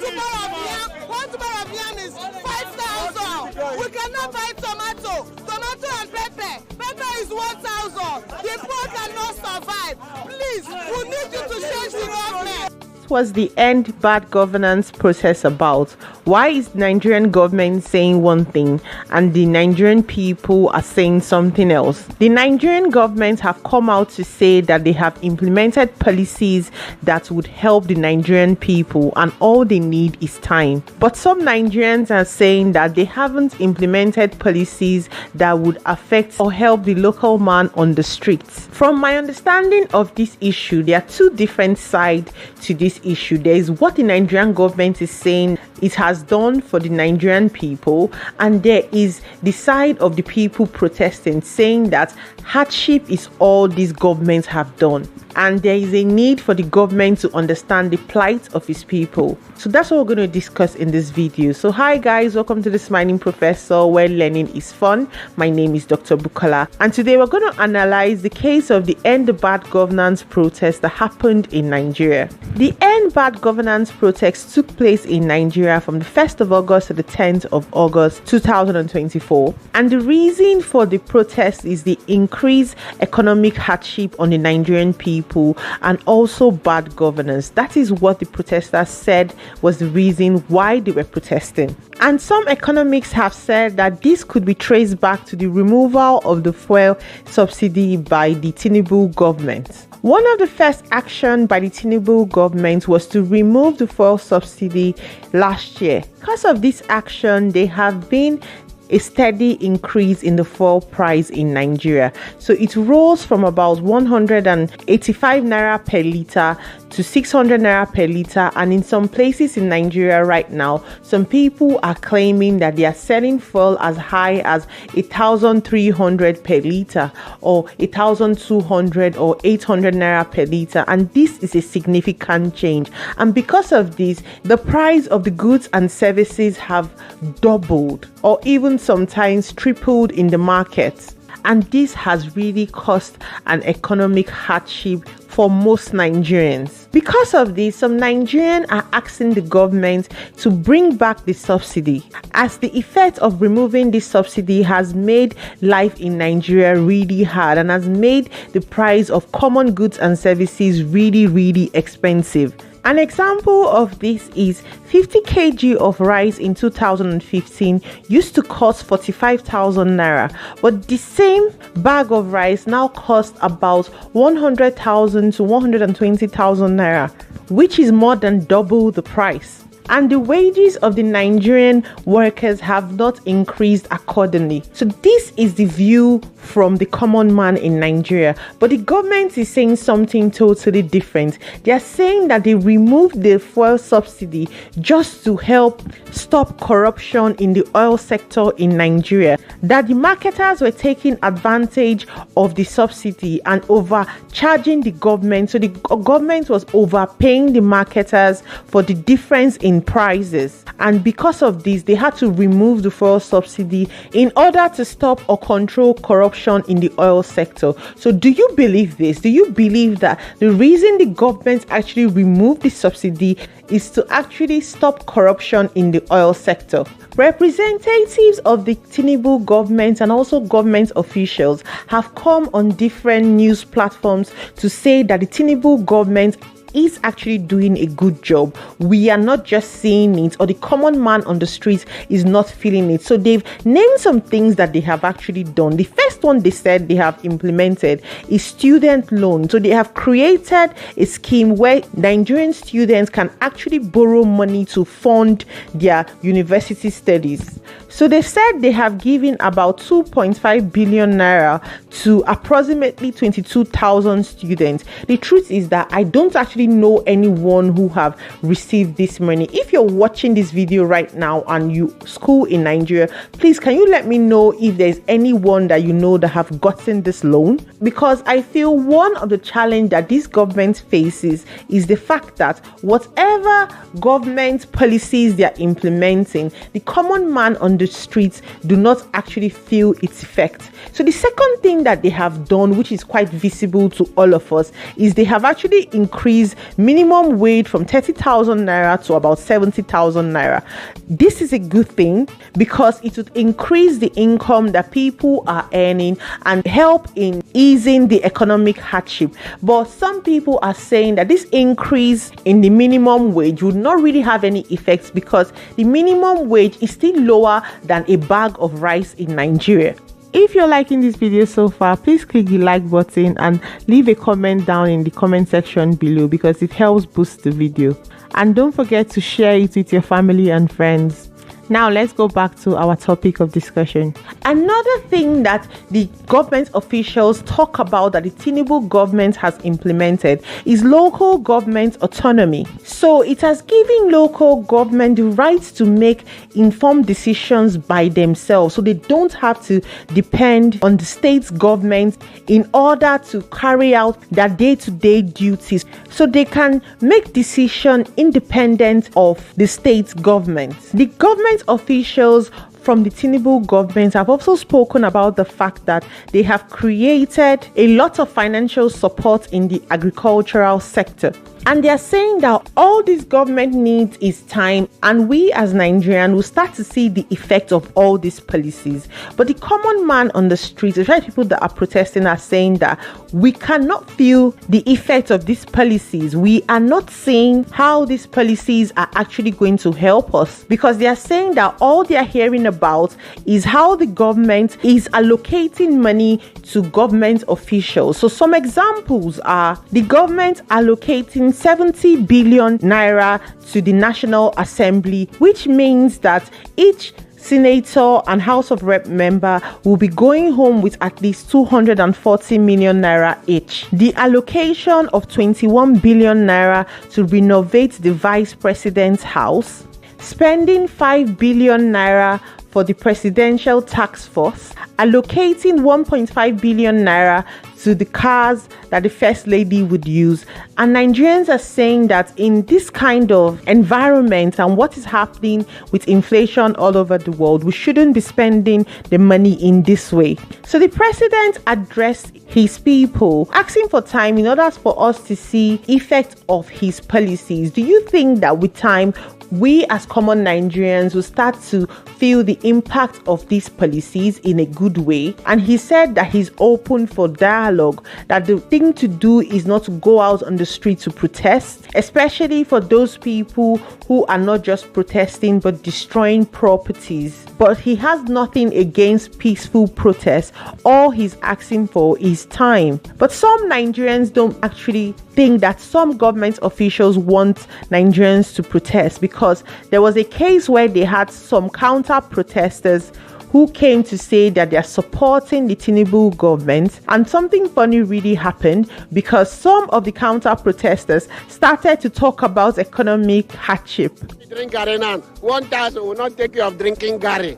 One tuber of yam is 5,000. We cannot buy tomato and pepper. Pepper is 1,000. The poor cannot survive. Please, we need you to change the government. Was the End Bad Governance process about? Why is the Nigerian government saying one thing and the Nigerian people are saying something else? The Nigerian government have come out to say that they have implemented policies that would help the Nigerian people and all they need is time. But some Nigerians are saying that they haven't implemented policies that would affect or help the local man on the streets. From my understanding of this issue, there are two different sides to this issue. There is what the Nigerian government is saying it has done for the Nigerian people, and there is the side of the people protesting saying that hardship is all these governments have done, and there is a need for the government to understand the plight of his people. So that's what we're going to discuss in this video. So hi guys, welcome to the Smiling Professor, where learning is fun. My name is Dr. Bukola, and today we're going to analyze the case of the End Bad Governance protest that happened in Nigeria. The End Bad Governance protest took place in Nigeria from the 1st of August to the 10th of August 2024, and the reason for the protest is the increased economic hardship on the Nigerian people and also bad governance. That is what the protesters said was the reason why they were protesting. And some economists have said that this could be traced back to the removal of the fuel subsidy by the Tinubu government. One of the first action by the Tinubu government was to remove the fuel subsidy last year. Because of this action, there have been a steady increase in the fuel price in Nigeria. So it rose from about 185 naira per litre to 600 naira per litre, and in some places in Nigeria right now, some people are claiming that they are selling fuel as high as 1,300 per litre or 1,200 or 800 naira per litre, and this is a significant change. And because of this, the price of the goods and services have doubled or even sometimes tripled in the market, and this has really caused an economic hardship for most Nigerians. Because of this, some Nigerians are asking the government to bring back the subsidy, as the effect of removing this subsidy has made life in Nigeria really hard and has made the price of common goods and services really expensive. An example of this is 50 kg of rice in 2015 used to cost 45,000 naira, but the same bag of rice now costs about 100,000 to 120,000 naira, which is more than double the price. And the wages of the Nigerian workers have not increased accordingly. So this is the view from the common man in Nigeria. But the government is saying something totally different. They are saying that they removed the fuel subsidy just to help stop corruption in the oil sector in Nigeria. That the marketers were taking advantage of the subsidy and overcharging the government. So the government was overpaying the marketers for the difference in prices, and because of this they had to remove the fuel subsidy in order to stop or control corruption in the oil sector. So do you believe this? Do you believe that the reason the government actually removed the subsidy is to actually stop corruption in the oil sector? Representatives of the Tinubu government and also government officials have come on different news platforms to say that the Tinubu government is actually doing a good job. We are not just seeing it, or the common man on the streets is not feeling it. So they've named some things that they have actually done. The first one they said they have implemented is student loan. So they have created a scheme where Nigerian students can actually borrow money to fund their university studies. So they said they have given about 2.5 billion naira to approximately 22,000 students. The truth is that I don't actually know anyone who have received this money. If you're watching this video right now and you school in Nigeria, please can you let me know if there's anyone that you know that have gotten this loan? Because I feel one of the challenge that this government faces is the fact that whatever government policies they are implementing, the common man on the streets do not actually feel its effect. So the second thing that they have done, which is quite visible to all of us, is they have actually increased increase minimum wage from 30,000 naira to about 70,000 naira. This is a good thing because it would increase the income that people are earning and help in easing the economic hardship. But some people are saying that this increase in the minimum wage would not really have any effects because the minimum wage is still lower than a bag of rice in Nigeria. If you're liking this video so far, please click the like button and leave a comment down in the comment section below because it helps boost the video. And don't forget to share it with your family and friends. Now let's go back to our topic of discussion. Another thing that the government officials talk about that the Tinubu government has implemented is local government autonomy. So it has given local government the right to make informed decisions by themselves, so they don't have to depend on the state government in order to carry out their day-to-day duties. So they can make decisions independent of the state government. The government officials from the Tinubu government have also spoken about the fact that they have created a lot of financial support in the agricultural sector. And they are saying that all this government needs is time, and we as Nigerians will start to see the effect of all these policies. But the common man on the streets, especially people that are protesting, are saying that we cannot feel the effect of these policies. We are not seeing how these policies are actually going to help us, because they are saying that all they are hearing about is how the government is allocating money to government officials. So some examples are the government allocating 70 billion naira to the National Assembly, which means that each senator and House of Rep member will be going home with at least 240 million naira each. The allocation of 21 billion naira to renovate the Vice President's house, spending 5 billion naira for the Presidential Task Force, allocating 1.5 billion naira to the cars that the First Lady would use. And Nigerians are saying that in this kind of environment and what is happening with inflation all over the world, we shouldn't be spending the money in this way. So the president addressed his people, asking for time in order for us to see effect of his policies. Do you think that with time, we as common Nigerians will start to feel the impact of these policies in a good way? And he said that he's open for dialogue, that the thing to do is not to go out on the street to protest, especially for those people who are not just protesting but destroying properties. But he has nothing against peaceful protests. All he's asking for is time. But some Nigerians don't actually think that some government officials want Nigerians to protest, because there was a case where they had some counter protesters who came to say that they are supporting the Tinubu government, and something funny really happened, because some of the counter protesters started to talk about economic hardship. Drink Gary now, 1,000 will not take you of drinking Gary.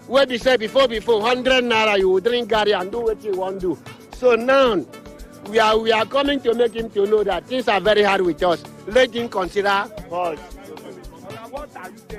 Where we say before 100 naira you will drink Gary and do what you want to do. So now we are coming to make him to know that things are very hard with us. Let him consider us.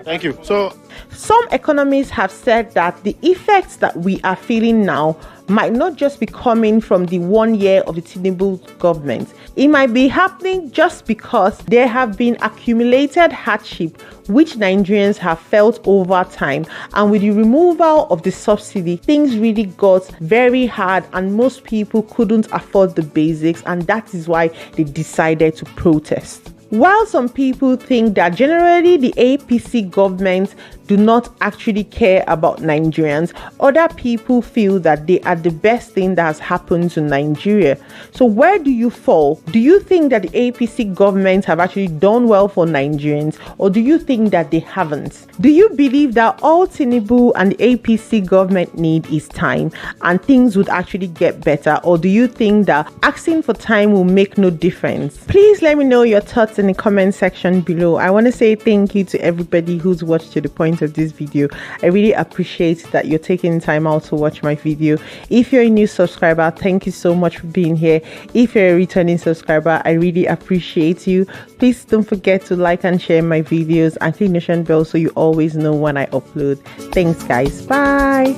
Thank you. So some economists have said that the effects that we are feeling now might not just be coming from the 1 year of the Tinubu government. It might be happening just because there have been accumulated hardship which Nigerians have felt over time, and with the removal of the subsidy, things really got very hard and most people couldn't afford the basics, and that is why they decided to protest. While some people think that generally the APC government do not actually care about Nigerians, other people feel that they are the best thing that has happened to Nigeria. So where do you fall? Do you think that the APC government have actually done well for Nigerians, or do you think that they haven't? Do you believe that all Tinubu and the APC government need is time and things would actually get better, or do you think that asking for time will make no difference? Please let me know your thoughts in the comment section below. I want to say thank you to everybody who's watched to the point of this video. I really appreciate that you're taking time out to watch my video. If you're a new subscriber, thank you so much for being here. If you're a returning subscriber, I really appreciate you. Please don't forget to like and share my videos and click the notification bell so you always know when I upload. Thanks guys, bye.